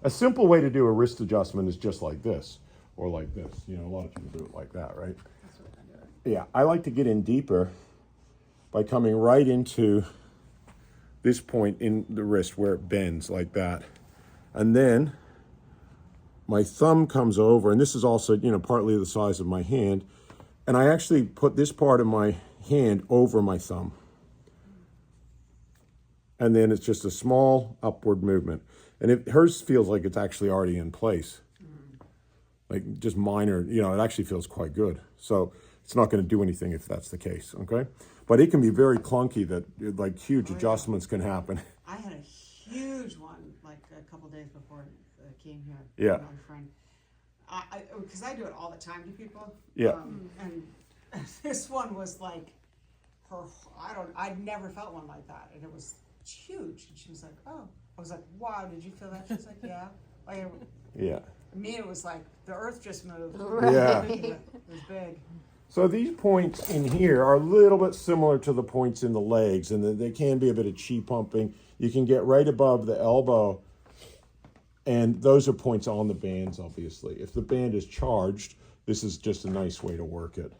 A simple way to do a wrist adjustment is just like this, or like this. You know, a lot of people do it like that, right? That's what I do. Yeah, I like to get in deeper by coming right into this point in the wrist where it bends like that. And then my thumb comes over, and this is also, you know, partly the size of my hand. And I actually put this part of my hand over my thumb. And then it's just a small upward movement. And hers feels like it's actually already in place. Like just minor, you know, it actually feels quite good. So it's not going to do anything if that's the case, okay? But it can be very clunky that like huge adjustments can happen. I had a huge one like a couple days before I came here. Yeah. With my friend. Because I do it all the time to people. Yeah. And this one was like her. I'd never felt one like that, and it was huge. And she was like, "Oh," I was like, "Wow, did you feel that?" She's like, "Yeah." Like, Yeah. me, it was like the earth just moved. Yeah. It was big. So these points in here are a little bit similar to the points in the legs, and they can be a bit of chi pumping. You can get right above the elbow, and those are points on the bands, obviously. If the band is charged, this is just a nice way to work it.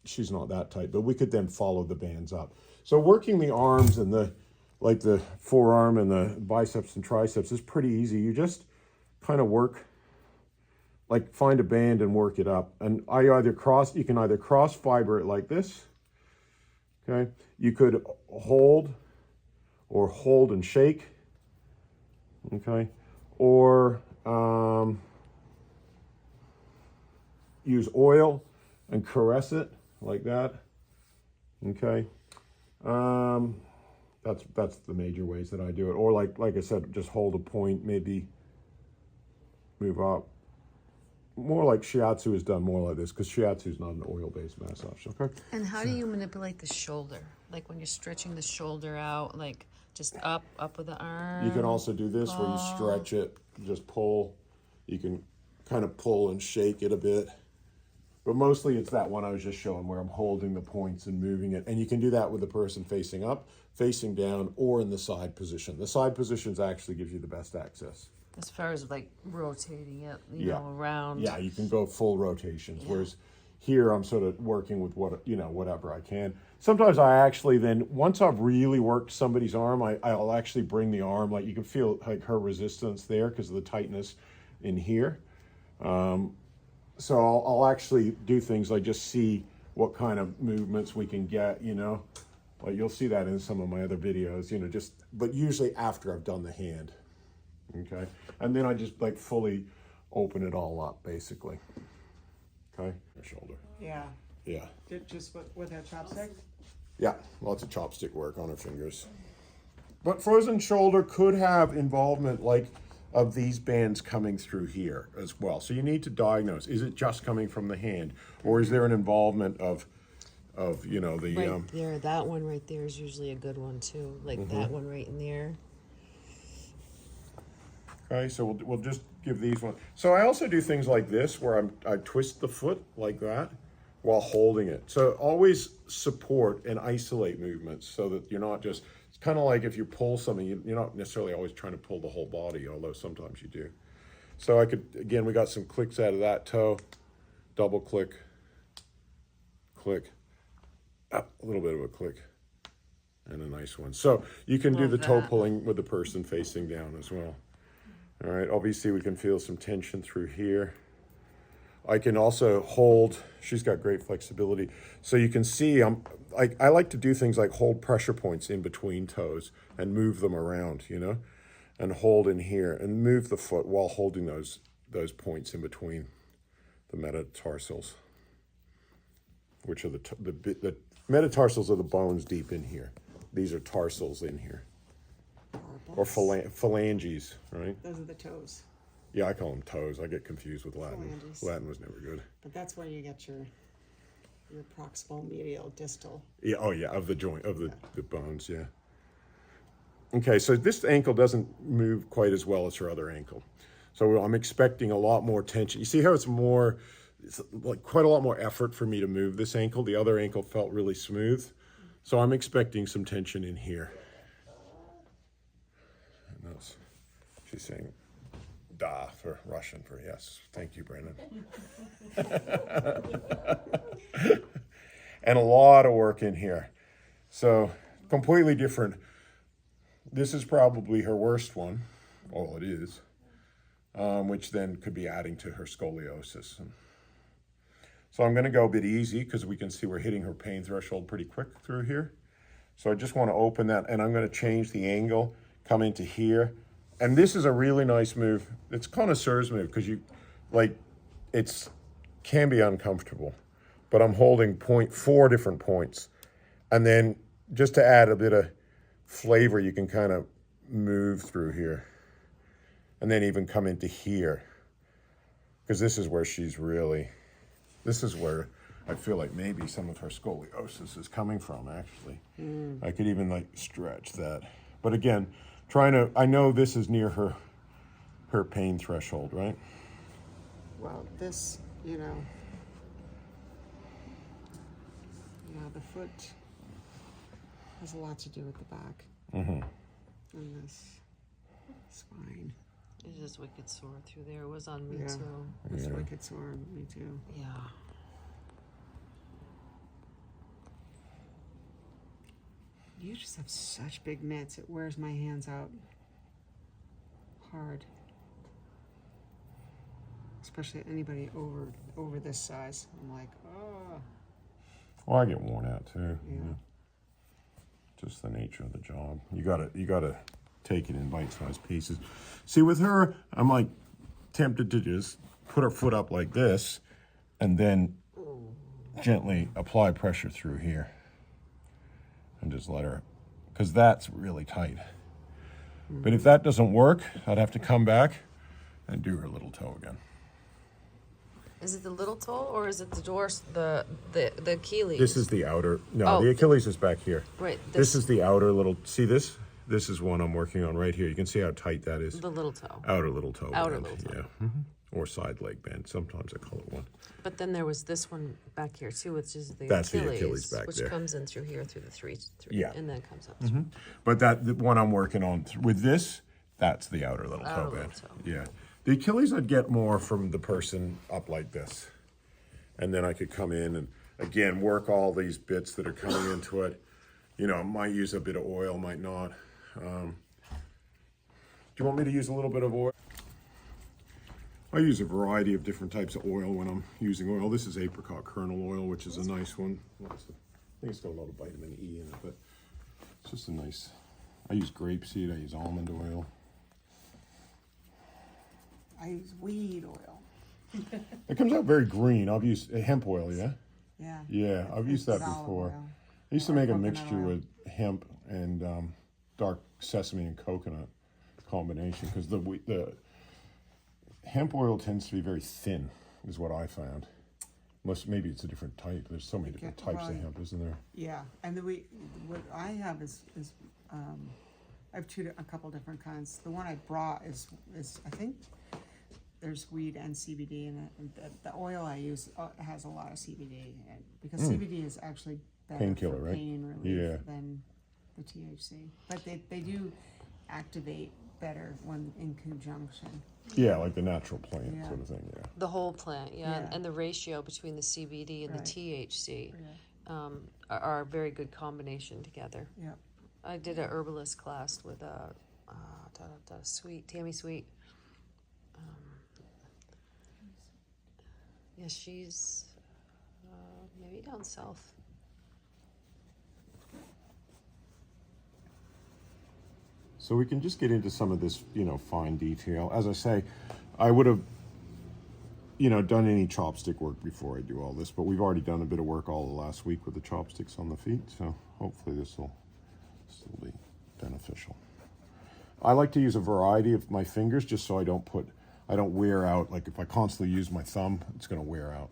She's not that tight, but we could then follow the bands up. So working the arms and the forearm and the biceps and triceps is pretty easy. You just kind of work, like find a band and work it up. And you can either cross fiber it like this, okay? You could hold and shake, okay? Or use oil and caress it like that, okay? That's the major ways that I do it. Or like I said, just hold a point, maybe move up. More like shiatsu is done more like this, because shiatsu is not an oil-based massage, okay? And how do you manipulate the shoulder? Like when you're stretching the shoulder out, like just up with the arm? You can also do this where you stretch it, just pull. You can kind of pull and shake it a bit. But mostly it's that one I was just showing where I'm holding the points and moving it. And you can do that with the person facing up, facing down, or in the side position. The side positions actually gives you the best access. As far as like rotating it, you know, around. Yeah, you can go full rotations. Yeah. Whereas here I'm sort of working with whatever I can. Sometimes I actually then, once I've really worked somebody's arm, I'll actually bring the arm, like you can feel like her resistance there because of the tightness in here. So I'll actually do things like just see what kind of movements we can get, you know. Like you'll see that in some of my other videos, you know, but usually after I've done the hand, okay? And then I just like fully open it all up, basically, okay? Your shoulder. Yeah. Yeah. Just with her chopstick? Yeah, lots of chopstick work on her fingers. But frozen shoulder could have involvement like of these bands coming through here as well. So you need to diagnose, is it just coming from the hand, or is there an involvement of you know, the... Right there, that one right there is usually a good one too. Like that one right in there. Okay, so we'll just give these one. So I also do things like this where I twist the foot like that while holding it. So always support and isolate movements so that you're not just... It's kind of like if you pull something, you're not necessarily always trying to pull the whole body, although sometimes you do. So I could, again, we got some clicks out of that toe, double click, click, up, a little bit of a click, and a nice one. So you can do the toe pulling with the person facing down as well. All right, obviously we can feel some tension through here. I can also hold, she's got great flexibility. So you can see, I like to do things like hold pressure points in between toes and move them around, you know, and hold in here and move the foot while holding those points in between the metatarsals, which are the metatarsals are the bones deep in here. These are tarsals in here. Or phalanges, right? Those are the toes. Yeah, I call them toes. I get confused with Latin. Phalanges. Latin was never good. But that's where you get your proximal, medial, distal. Yeah, oh yeah, of the joint, of the bones, yeah. Okay, so this ankle doesn't move quite as well as her other ankle. So I'm expecting a lot more tension. You see how it's like quite a lot more effort for me to move this ankle. The other ankle felt really smooth. So I'm expecting some tension in here. And She's saying da for Russian for yes. Thank you, Brandon. And a lot of work in here. So completely different. This is probably her worst one. Well, it is. Which then could be adding to her scoliosis. So I'm going to go a bit easy because we can see we're hitting her pain threshold pretty quick through here. So I just want to open that, and I'm going to change the angle, come into here. And this is a really nice move. It's connoisseur's move because it's can be uncomfortable, but I'm holding 4 different points. And then just to add a bit of flavor, you can kind of move through here and then even come into here. Because this is where this is where I feel like maybe some of her scoliosis is coming from, actually. I could even like stretch that. But again, I know this is near her pain threshold, right? Well, this, you know, yeah, the foot has a lot to do with the back. And this spine. It's just wicked sore through there. It was on me too. It's wicked sore on me too. Yeah. You just have such big mitts. It wears my hands out hard. Especially anybody over this size. I'm like, oh. Well, I get worn out too. Yeah. Just the nature of the job. You gotta take it in bite-sized pieces. See, with her, I'm like tempted to just put her foot up like this and then gently apply pressure through here and just let her, because that's really tight. But if that doesn't work, I'd have to come back and do her little toe again. Is it the little toe or is it the Achilles? This is the outer, no, Oh. the Achilles is back here. Right. This is the outer little, see this? This is one I'm working on right here. You can see how tight that is. the little toe. Outer little toe Outer bend, little toe. yeah. Or side leg bend. Sometimes I call it one. But then there was this one back here too, which is the That's the Achilles, Achilles back which there. comes in through here through the three Yeah. and then comes up. But the one I'm working on with this, that's the outer little toe Outer bend. little toe. Yeah. The Achilles I'd get more from the person up like this. And then I could come in and, again, work all these bits that are coming into it. You know, might use a bit of oil, might not. Do you want me to use a little bit of oil? I use a variety of different types of oil when I'm using oil. This is apricot kernel oil, which is a nice one. I think it's got a lot of vitamin E in it, but it's just a nice. I use grapeseed, I use almond oil. I use weed oil. It comes out very green. I've used hemp oil, yeah? Yeah. Yeah, I've used that Olive before. oil. I used to Or make a coconut mixture oil. with hemp and dark sesame and coconut combination because the hemp oil tends to be very thin, is what I found. Unless maybe it's a different type. There's so many different types of hemp, isn't there? Yeah, and what I have is I have a couple different kinds. The one I brought is I think there's weed and CBD in it. And the oil I use has a lot of CBD, because CBD is actually better Painkiller, for right? pain relief Yeah. than the THC. But they do activate better when in conjunction. Yeah, like the natural plant Yeah. sort of thing, yeah. The whole plant, yeah, Yeah. and the ratio between the CBD and Right. the THC are a very good combination together. Yeah. I did a herbalist class with Tammy Sweet. Yeah, she's maybe down south. So we can just get into some of this, fine detail. As I say, I would have, done any chopstick work before I do all this, but we've already done a bit of work all the last week with the chopsticks on the feet, so hopefully this will still be beneficial. I like to use a variety of my fingers just so I don't wear out. Like if I constantly use my thumb, it's going to wear out.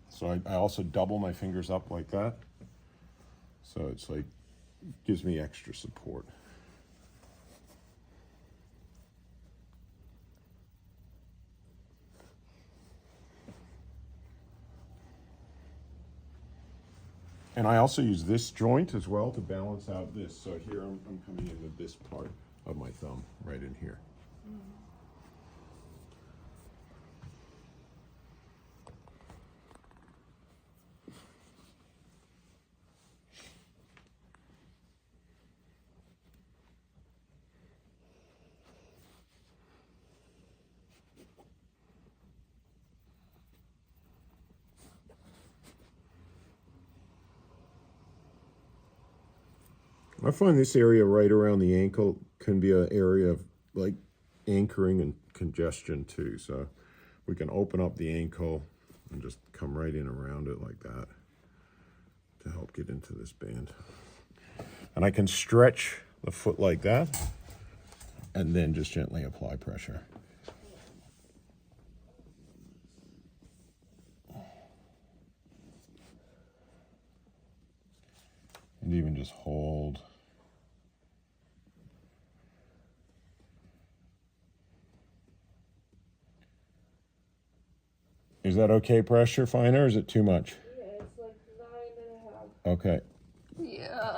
So I also double my fingers up like that. So it's like, gives me extra support. And I also use this joint as well to balance out this. So here I'm coming in with this part of my my thumb right in here. I find this area right around the ankle can be an area of like anchoring and congestion too. So we can open up the ankle and just come right in around it like that to help get into this band. And I can stretch the foot like that and then just gently apply pressure. And even just hold. Is that okay pressure, Faina, or is it too much? Yeah, it's like 9.5. Okay. Yeah.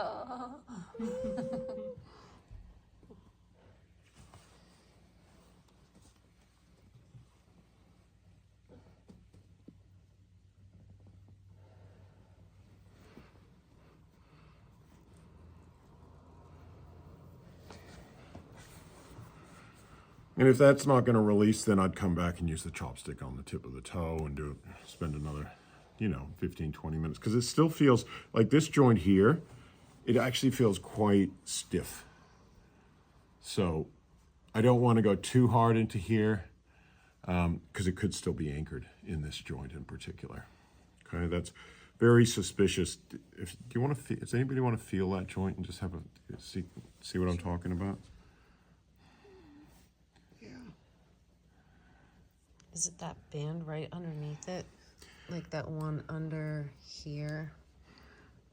And if that's not going to release, then I'd come back and use the chopstick on the tip of the toe and do it, spend another, 15, 20 minutes. Because it still feels like this joint here, it actually feels quite stiff. So I don't want to go too hard into here because it could still be anchored in this joint in particular. Okay, that's very suspicious. Does anybody want to feel that joint and just have see what I'm talking about? Is it that band right underneath it? Like that one under here?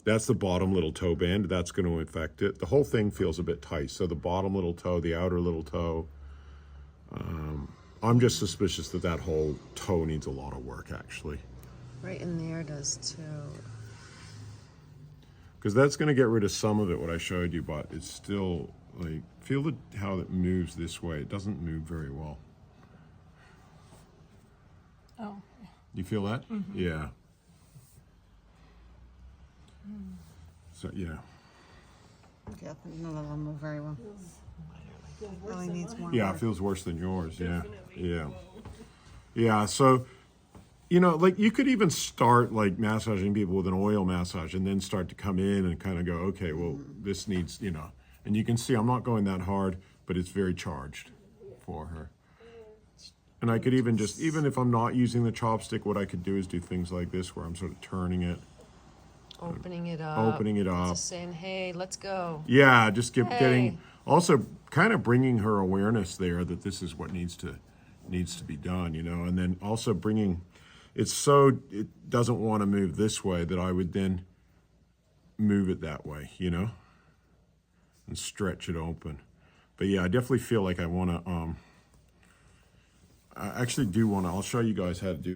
That's the bottom little toe band. That's going to affect it. The whole thing feels a bit tight. So the bottom little toe, the outer little toe. I'm just suspicious that that whole toe needs a lot of work, actually. Right in there does too. Because that's going to get rid of some of it, what I showed you, but it's still, like, feel how it moves this way. It doesn't move very well. Oh. You feel that? Mm-hmm. Yeah. So, yeah. Yeah, none of them move very well. Really needs more Yeah, work. it feels worse than yours. Yeah. Definitely. Yeah. Yeah. So, like you could even start like massaging people with an oil massage and then start to come in and kind of go, okay, well, this needs, and you can see I'm not going that hard, but it's very charged for her. And I could even if I'm not using the chopstick, what I could do is do things like this where I'm sort of turning it. Opening it up. Just saying, hey, let's go. Yeah, just getting, Hey. also kind of bringing her awareness there that this is what needs to be done, and then also bringing, it doesn't want to move this way that I would then move it that way, and stretch it open. But yeah, I definitely feel like I want to, I actually do want to, I'll show you guys how to do